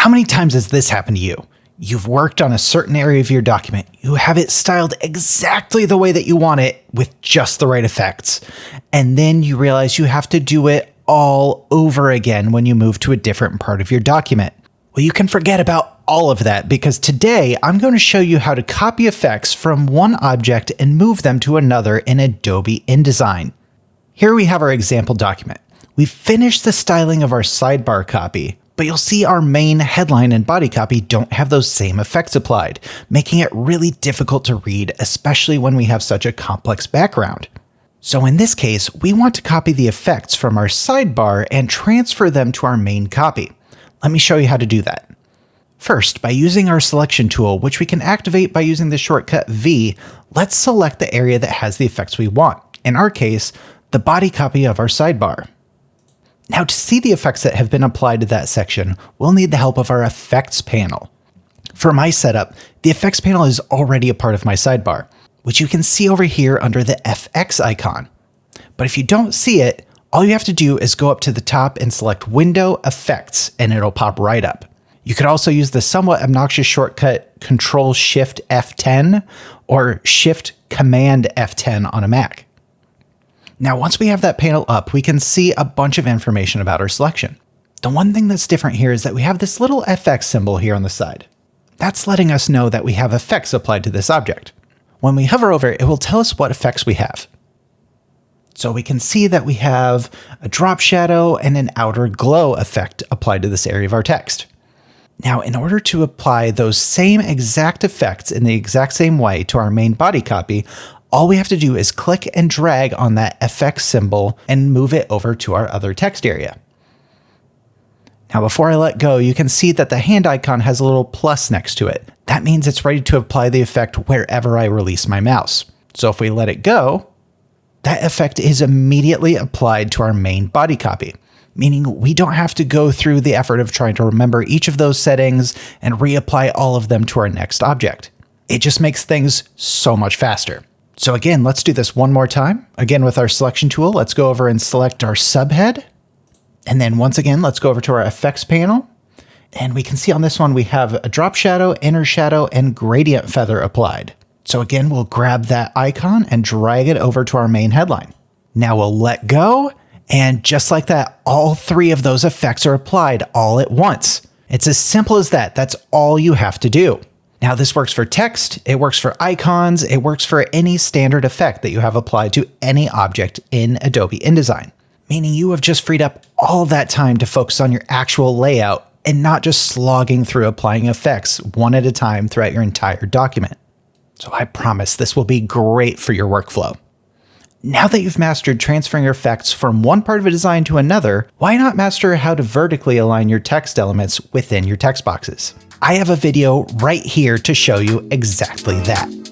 How many times has this happened to you? You've worked on a certain area of your document. You have it styled exactly the way that you want it with just the right effects. And then you realize you have to do it all over again when you move to a different part of your document. Well, you can forget about all of that because today I'm going to show you how to copy effects from one object and move them to another in Adobe InDesign. Here we have our example document. We've finished the styling of our sidebar copy, but you'll see our main headline and body copy don't have those same effects applied, making it really difficult to read, especially when we have such a complex background. So in this case, we want to copy the effects from our sidebar and transfer them to our main copy. Let me show you how to do that. First, by using our selection tool, which we can activate by using the shortcut V, let's select the area that has the effects we want. In our case, the body copy of our sidebar. Now to see the effects that have been applied to that section, we'll need the help of our effects panel. For my setup, the effects panel is already a part of my sidebar, which you can see over here under the FX icon. But if you don't see it, all you have to do is go up to the top and select Window Effects, and it'll pop right up. You could also use the somewhat obnoxious shortcut Control-Shift F10 or Shift-Command F10 on a Mac. Now, once we have that panel up, we can see a bunch of information about our selection. The one thing that's different here is that we have this little FX symbol here on the side. That's letting us know that we have effects applied to this object. When we hover over it, it will tell us what effects we have. So we can see that we have a drop shadow and an outer glow effect applied to this area of our text. Now, in order to apply those same exact effects in the exact same way to our main body copy, all we have to do is click and drag on that FX symbol and move it over to our other text area. Now, before I let go, you can see that the hand icon has a little plus next to it. That means it's ready to apply the effect wherever I release my mouse. So if we let it go, that effect is immediately applied to our main body copy, meaning we don't have to go through the effort of trying to remember each of those settings and reapply all of them to our next object. It just makes things so much faster. So again, let's do this one more time. Again, with our selection tool, let's go over and select our subhead. And then once again, let's go over to our effects panel. And we can see on this one, we have a drop shadow, inner shadow, and gradient feather applied. So again, we'll grab that icon and drag it over to our main headline. Now we'll let go. And just like that, all three of those effects are applied all at once. It's as simple as that. That's all you have to do. Now this works for text, it works for icons, it works for any standard effect that you have applied to any object in Adobe InDesign, meaning you have just freed up all that time to focus on your actual layout and not just slogging through applying effects one at a time throughout your entire document. So I promise this will be great for your workflow. Now that you've mastered transferring your effects from one part of a design to another, why not master how to vertically align your text elements within your text boxes? I have a video right here to show you exactly that.